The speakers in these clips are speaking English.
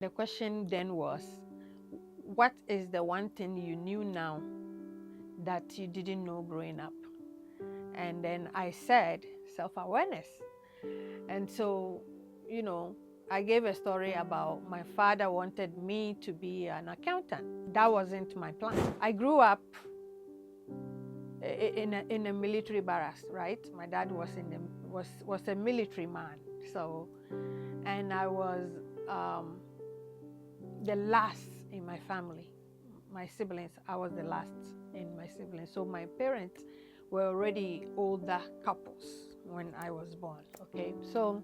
The question then was, what is the one thing you knew now that you didn't know growing up? And then I said, self-awareness. And so, I gave a story about my father wanted me to be an accountant. That wasn't my plan. I grew up in a military barracks, right? My dad was a military man. So, and I was the last in my family. My siblings, I was the last in my siblings. So my parents were already older couples when I was born. Okay, so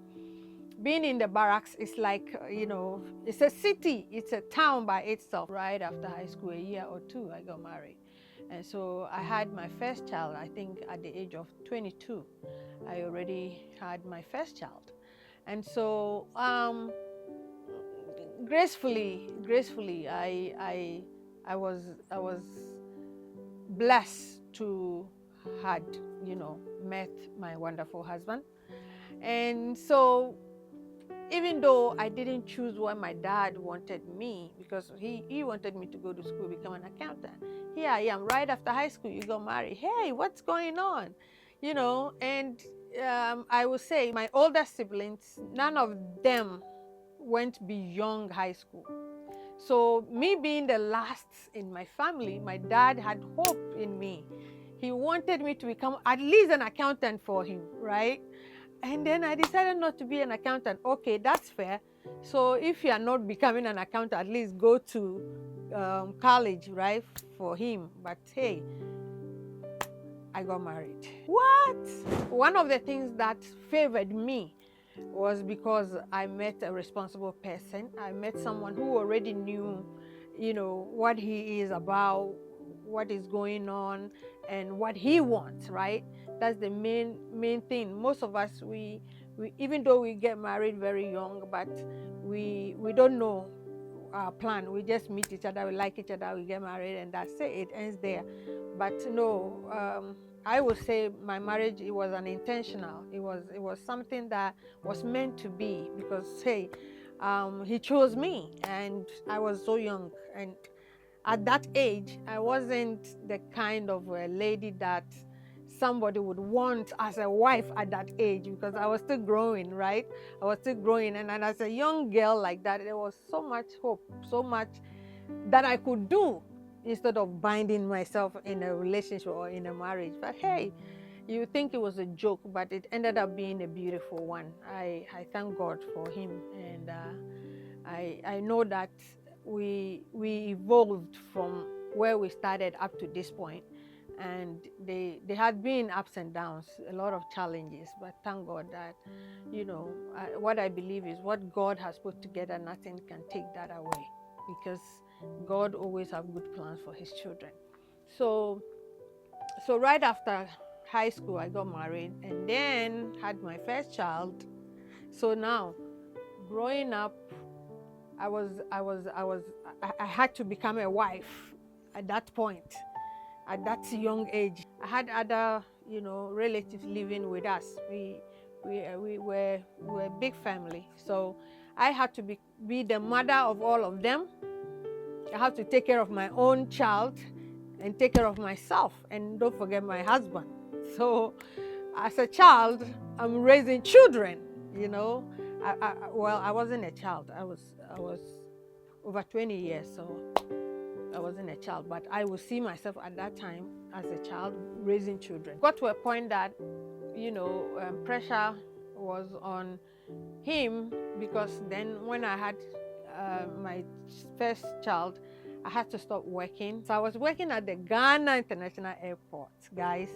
being in the barracks is like, it's a city, it's a town by itself. Right after high school, a year or two, I got married. And so I had my first child, I think at the age of 22. I already had my first child. And so gracefully, I was blessed to had, met my wonderful husband. And so even though I didn't choose what my dad wanted me, because he wanted me to go to school, become an accountant. Here I am, right after high school, you got married. Hey, what's going on? And I would say my older siblings, none of them went beyond high school. So me being the last in my family, my dad had hope in me. He wanted me to become at least an accountant for him, right? And then I decided not to be an accountant. Okay, that's fair. So if you are not becoming an accountant, at least go to college, right, for him. But hey, I got married. What? One of the things that favored me was because I met a responsible person. I met someone who already knew, what he is about, what is going on, and what he wants, right? That's the main thing. Most of us, we even though we get married very young, but we don't know our plan. We just meet each other, we like each other, we get married, and that's it. It ends there. But no, I would say my marriage, it was unintentional. It was something that was meant to be, because hey, he chose me, and I was so young, and at that age, I wasn't the kind of a lady that somebody would want as a wife at that age, because I was still growing, right? I was still growing, and as a young girl like that, there was so much hope, so much that I could do instead of binding myself in a relationship or in a marriage. But hey, you think it was a joke, but it ended up being a beautiful one. I thank God for him, and I know that we evolved from where we started up to this point, and they had been ups and downs, a lot of challenges, but thank God that what I believe is what God has put together, nothing can take that away, because God always have good plans for his children. So right after high school, I got married and then had my first child. So now, growing up, I had to become a wife at that point, at that young age. I had other, relatives living with us. We were a big family. So I had to be the mother of all of them. I have to take care of my own child and take care of myself, and don't forget my husband. So as a child, I'm raising children, well, I wasn't a child. I was over 20 years, so I wasn't a child, but I would see myself at that time as a child raising children. Got to a point that, pressure was on him, because then when I had my first child, I had to stop working. So I was working at the Ghana International Airport, guys.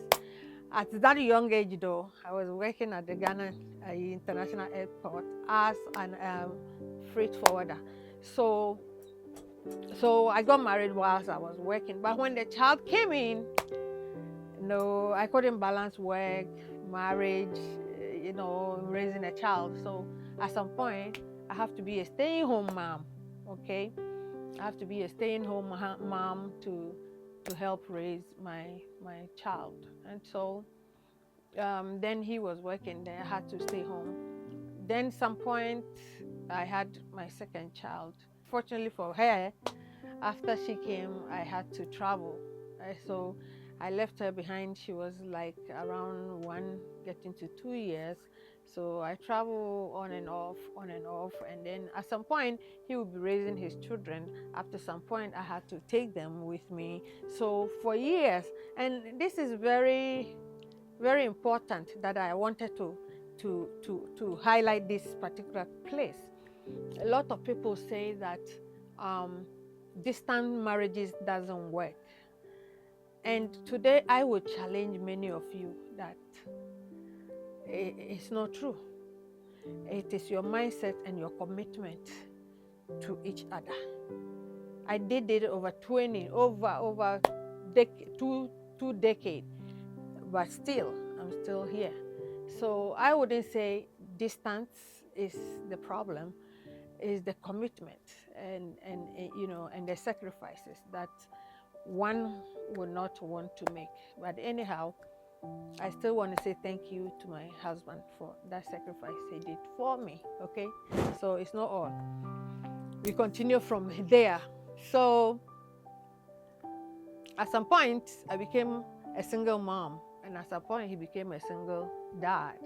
At that young age, though, I was working at the Ghana International Airport as an freight forwarder. So I got married whilst I was working. But when the child came in, no, I couldn't balance work, marriage, raising a child. So at some point, I have to be a stay-at-home mom, okay? I have to be a stay-at-home mom to help raise my child. And so then he was working, then I had to stay home. Then some point, I had my second child. fortunately for her, after she came, I had to travel. So I left her behind. She was like around 1 getting to 2 years. So I travel on and off, on and off. And then at some point, he would be raising his children. After some point, I had to take them with me. So for years, and this is very, very important that I wanted to highlight this particular place. A lot of people say that distant marriages doesn't work. And today I would challenge many of you that it's not true. It is your mindset and your commitment to each other. I did it over two decades, but still, I'm still here. So I wouldn't say distance is the problem. Is the commitment and the sacrifices that one would not want to make. But anyhow, I still want to say thank you to my husband for that sacrifice he did for me. Okay, so it's not all. We continue from there. So at some point, I became a single mom, and at some point, he became a single dad.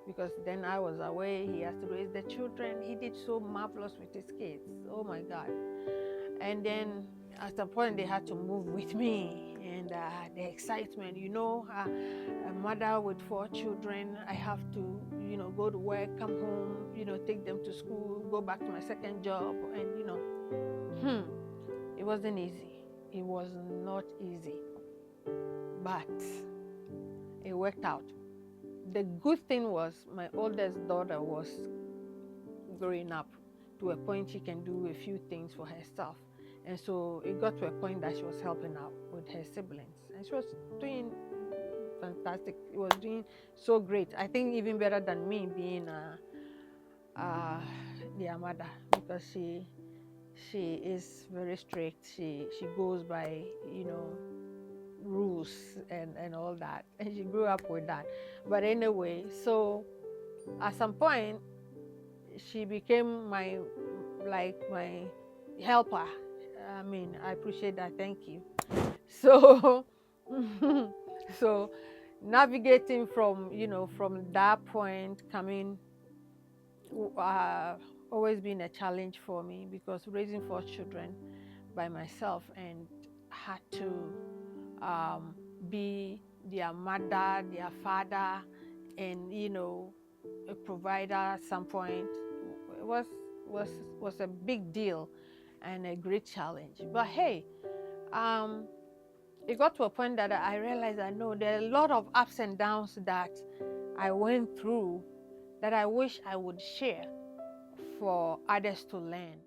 Because then I was away, he has to raise the children. He did so marvelous with his kids. Oh my God. And then at some point they had to move with me, and the excitement, a mother with 4 children, I have to, go to work, come home, take them to school, go back to my second job, and it wasn't easy. It was not easy, but it worked out. The good thing was my oldest daughter was growing up to a point she can do a few things for herself. And so it got to a point that she was helping out with her siblings. And she was doing fantastic. It was doing so great. I think even better than me being their mother, because she is very strict. She goes by, rules and all that, and she grew up with that. But anyway, so at some point she became my helper. I mean, I appreciate that. Thank you. So so navigating from that point, coming always been a challenge for me, because raising 4 children by myself and had to be their mother, their father, and a provider at some point was a big deal and a great challenge. But hey, it got to a point that I realized that there are a lot of ups and downs that I went through that I wish I would share for others to learn.